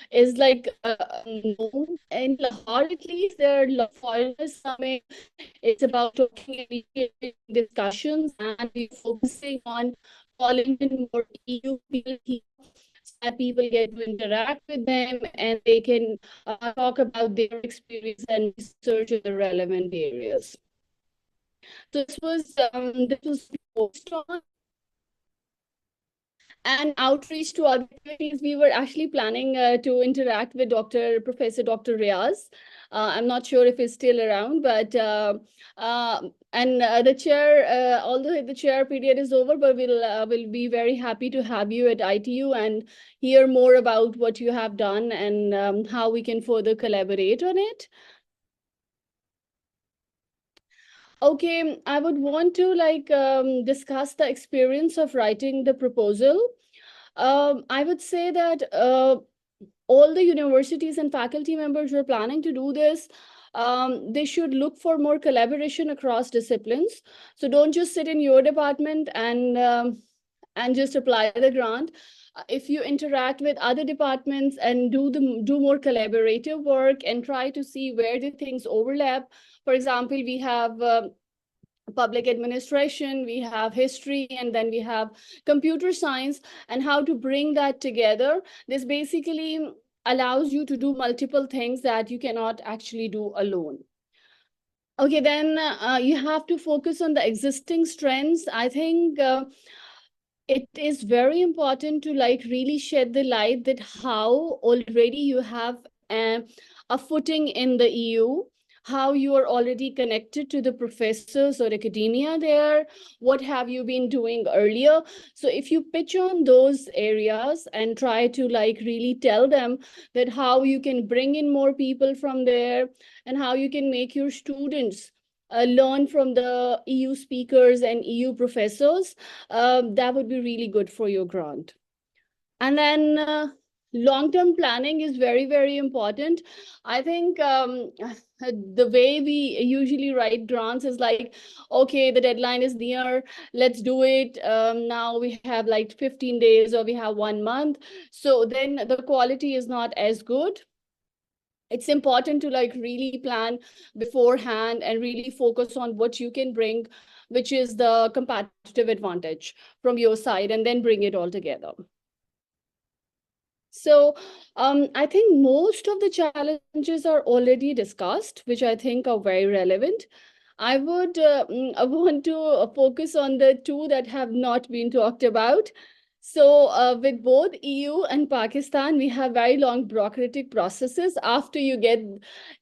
[SPEAKER 5] is like known in Lahore, at least. There are foreigners coming. It's about talking and initiating discussions, and we're focusing on calling in more EU people here so that people get to interact with them and they can talk about their experience and research in the relevant areas. So this was focused on. And outreach to other activities, we were actually planning to interact with Professor Dr. Riaz. I'm not sure if he's still around, but the chair, although the chair period is over, but we'll be very happy to have you at ITU and hear more about what you have done and how we can further collaborate on it. Okay, I would want to discuss the experience of writing the proposal. I would say that all the universities and faculty members who are planning to do this, they should look for more collaboration across disciplines. So don't just sit in your department and just apply the grant. If you interact with other departments and do more collaborative work and try to see where the things overlap. For example, we have public administration, we have history, and then we have computer science, and how to bring that together. This basically allows you to do multiple things that you cannot actually do alone. Okay, then you have to focus on the existing strengths. I think it is very important to really shed the light that how already you have a footing in the EU, how you are already connected to the professors or academia there, what have you been doing earlier. So if you pitch on those areas and try to really tell them that how you can bring in more people from there and how you can make your students learn from the EU speakers and EU professors, that would be really good for your grant. And then long-term planning is very, very important. I think the way we usually write grants is like, okay, the deadline is near, let's do it. Now we have like 15 days or we have 1 month. So then the quality is not as good. It's important to really plan beforehand and really focus on what you can bring, which is the competitive advantage from your side, and then bring it all together. So I think most of the challenges are already discussed, which I think are very relevant. I would want to focus on the two that have not been talked about. So with both EU and Pakistan, we have very long bureaucratic processes after you get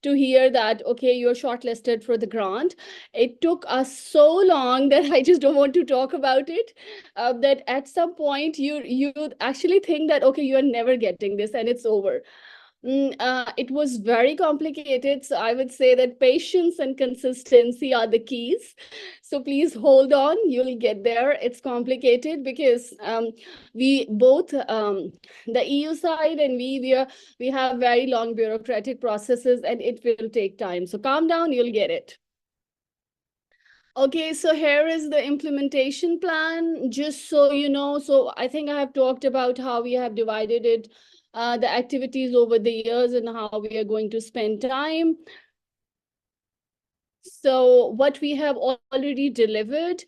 [SPEAKER 5] to hear that, okay, you're shortlisted for the grant. It took us so long that I just don't want to talk about it, that at some point you actually think that, okay, you are never getting this and it's over. It was very complicated. So I would say that patience and consistency are the keys. So please hold on, you'll get there. It's complicated because we both, the EU side and we have very long bureaucratic processes and it will take time. So calm down, you'll get it. Okay, so here is the implementation plan, just so you know. So I think I have talked about how we have divided it, the activities over the years and how we are going to spend time. So what we have already delivered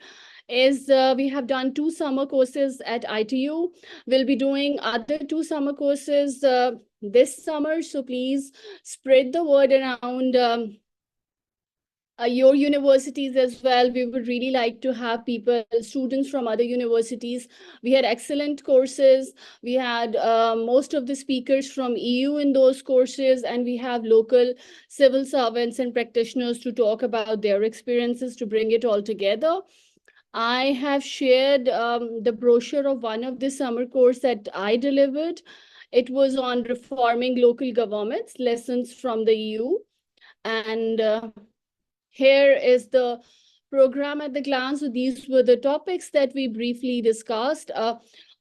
[SPEAKER 5] is we have done 2 summer courses at ITU. We'll be doing other 2 summer courses this summer. So please spread the word around your universities as well. We would really like to have students from other universities. We had excellent courses. We had most of the speakers from EU in those courses, and we have local civil servants and practitioners to talk about their experiences to bring it all together. I have shared the brochure of one of the summer course that I delivered. It was on reforming local governments, lessons from the EU. And here is the program at the glance. So these were the topics that we briefly discussed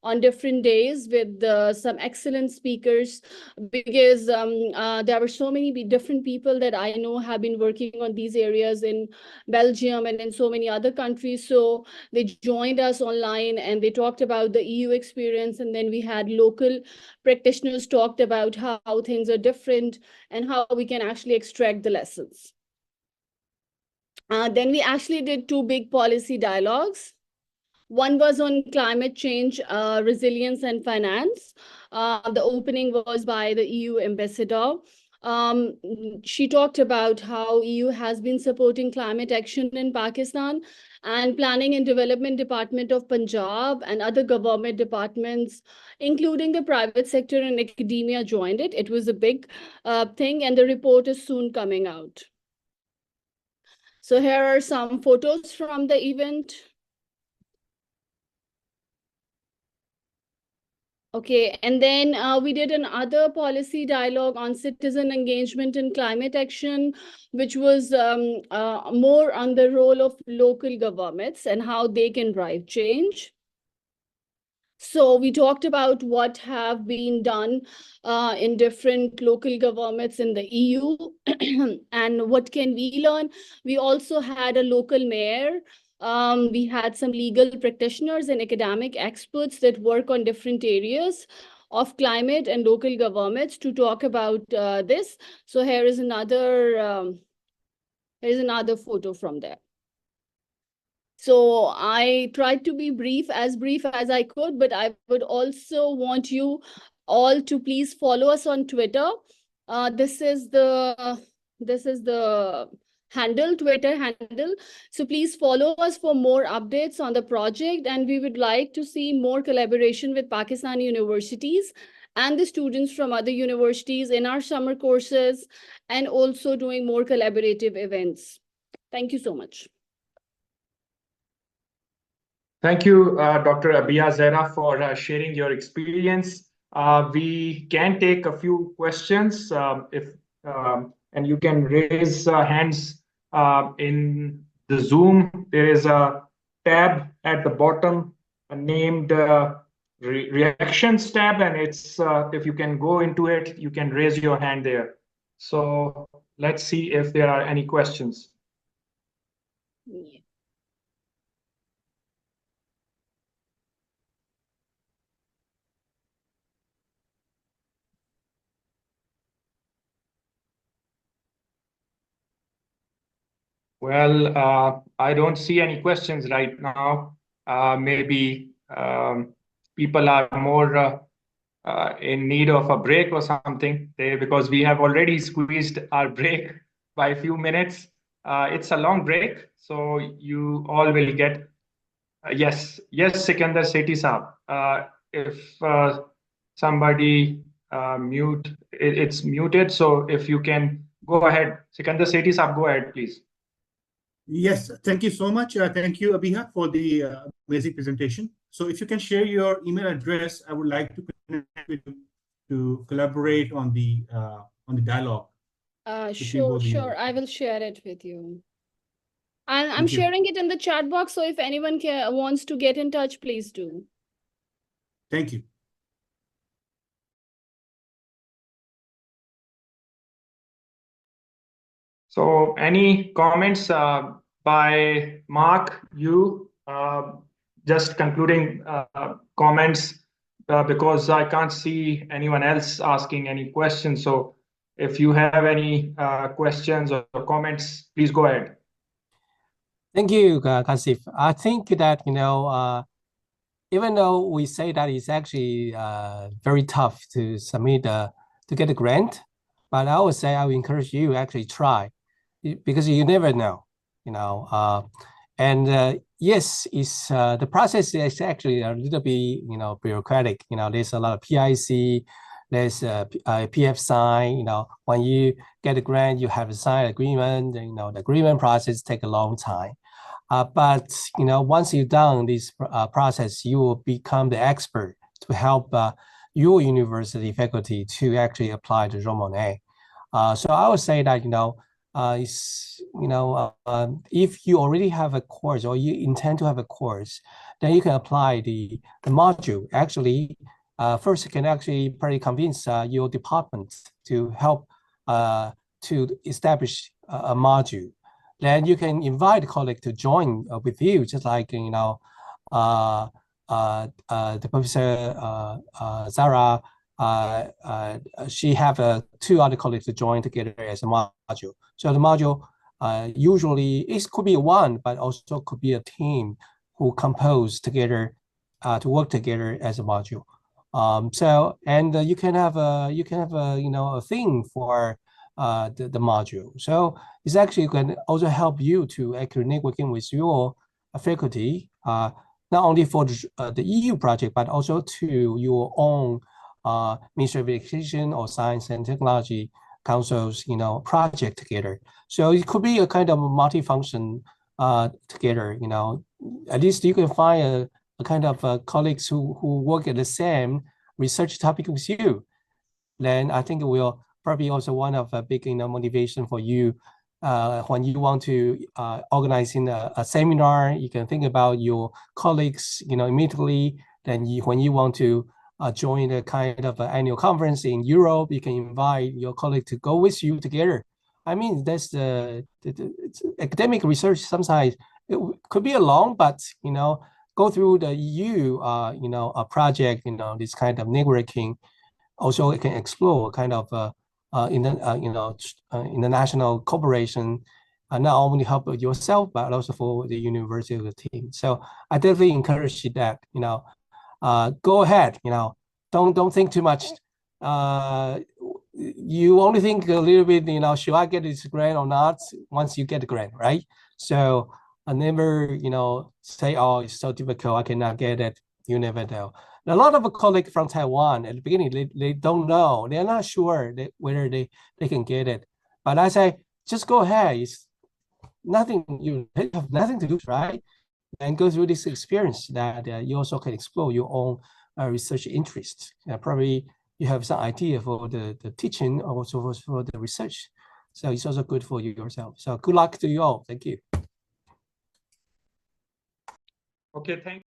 [SPEAKER 5] on different days with some excellent speakers, because there were so many different people that I know have been working on these areas in Belgium and in so many other countries. So they joined us online and they talked about the EU experience. And then we had local practitioners talked about how things are different and how we can actually extract the lessons. Then we actually did two big policy dialogues. One was on climate change, resilience and finance. The opening was by the EU ambassador. She talked about how EU has been supporting climate action in Pakistan, and Planning and Development Department of Punjab and other government departments, including the private sector and academia, joined it. It was a big thing, and the report is soon coming out. So here are some photos from the event. Okay, and then we did another policy dialogue on citizen engagement in climate action, which was more on the role of local governments and how they can drive change. So we talked about what have been done in different local governments in the EU and what can we learn. We also had a local mayor. We had some legal practitioners and academic experts that work on different areas of climate and local governments to talk about this. So here is another photo from there. So I tried to be brief as I could, but I would also want you all to please follow us on Twitter. This is the Twitter handle. So please follow us for more updates on the project. And we would like to see more collaboration with Pakistani universities and the students from other universities in our summer courses, and also doing more collaborative events. Thank you so much.
[SPEAKER 2] Thank you, Dr. Abiha Zahra, for sharing your experience. We can take a few questions and you can raise hands in the Zoom. There is a tab at the bottom named Reactions tab, and it's if you can go into it, you can raise your hand there. So let's see if there are any questions.
[SPEAKER 5] Yeah.
[SPEAKER 2] Well, I don't see any questions right now. Maybe people are more in need of a break or something, because we have already squeezed our break by a few minutes. It's a long break, so you all will get. Yes, Sikandar Sethi Saab. If somebody it's muted, so if you can go ahead. Sikandar Sethi Saab, go ahead, please.
[SPEAKER 6] Yes, thank you so much. Thank you, Abiha, for the amazing presentation. So if you can share your email address, I would like to connect with you to collaborate on the dialogue.
[SPEAKER 5] Sure. I will share it with you. And I'm sharing it in the chat box. So if anyone wants to get in touch, please do.
[SPEAKER 6] Thank you.
[SPEAKER 2] So any comments by Marc, you, just concluding comments, because I can't see anyone else asking any questions. So if you have any questions or comments, please go ahead.
[SPEAKER 1] Thank you, Kasif. I think that, even though we say that it's actually very tough to submit to get a grant, but I would say I would encourage you to actually try, because you never know. And yes, it's the process is actually a little bit bureaucratic. There's a lot of PIC, there's a PF sign. When you get a grant, you have a signed agreement. The agreement process take a long time. But once you've done this process, you will become the expert to help your university faculty to actually apply the Jean Monnet. So I would say that if you already have a course or you intend to have a course, then you can apply the module. Actually, first you can actually probably convince your department to help to establish a module. Then you can invite a colleague to join with you, just like the Professor Zahra. She have 2 other colleagues to join together as a module. So the module usually it could be one, but also could be a team who compose together to work together as a module. You can have a thing for the module. So it's actually can also help you to actually networking with your faculty, not only for the EU project, but also to your own Ministry of Education or Science and Technology Council's project together. So it could be a kind of multi-function together. At least you can find a kind of colleagues who work at the same research topic with you. Then I think it will probably also one of a big motivation for you when you want to organize in a seminar. You can think about your colleagues immediately. Then when you want to join a kind of annual conference in Europe, you can invite your colleague to go with you together. I mean, that's the academic research. Sometimes it could be alone, but go through the EU a project, this kind of networking. Also, it can explore kind of international cooperation, not only help yourself but also for the university of the team. So I definitely encourage you that go ahead. Don't think too much. You only think a little bit. Should I get this grant or not? Once you get the grant, right? So I never say, oh, it's so difficult, I cannot get it. You never know. A lot of colleagues from Taiwan at the beginning, they don't know. They're not sure whether they can get it. But I say, just go ahead. It's nothing, you have nothing to lose, right? And go through this experience that you also can explore your own research interests. Probably you have some idea for the teaching, also for the research. So it's also good for you yourself. So good luck to you all. Thank you.
[SPEAKER 2] Okay, thank you.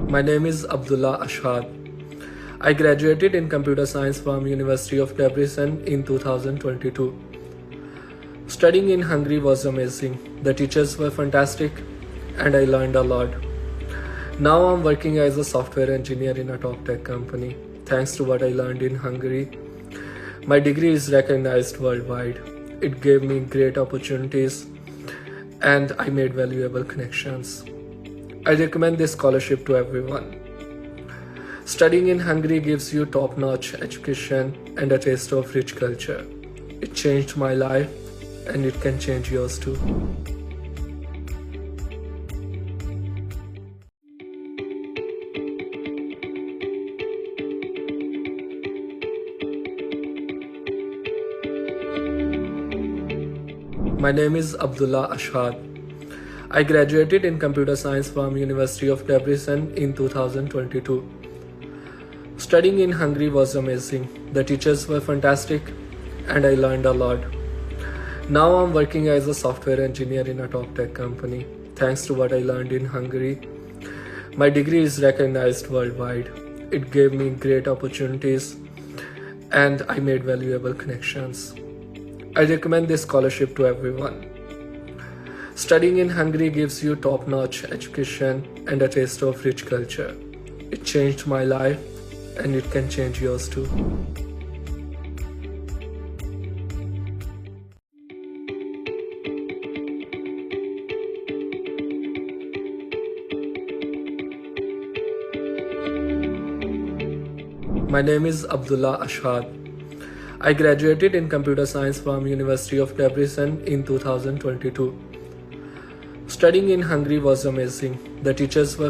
[SPEAKER 7] My name is Abdullah Ashad. I graduated in computer science from University of Debrecen in 2022. Studying in Hungary was amazing. The teachers were fantastic and I learned a lot. Now I'm working as a software engineer in a top tech company. Thanks to what I learned in Hungary, my degree is recognized worldwide. It gave me great opportunities and I made valuable connections. I recommend this scholarship to everyone. Studying in Hungary gives you top-notch education and a taste of rich culture. It changed my life and it can change yours too. My name is Abdullah Ashad. I graduated in computer science from University of Debrecen in 2022. Studying in Hungary was amazing. The teachers were fantastic and I learned a lot. Now I'm working as a software engineer in a top tech company. Thanks to what I learned in Hungary, my degree is recognized worldwide. It gave me great opportunities and I made valuable connections. I recommend this scholarship to everyone. Studying in Hungary gives you top-notch education and a taste of rich culture. It changed my life and it can change yours too. My name is Abdullah Ashad. I graduated in computer science from University of Debrecen in 2022. Studying in Hungary was amazing. The teachers were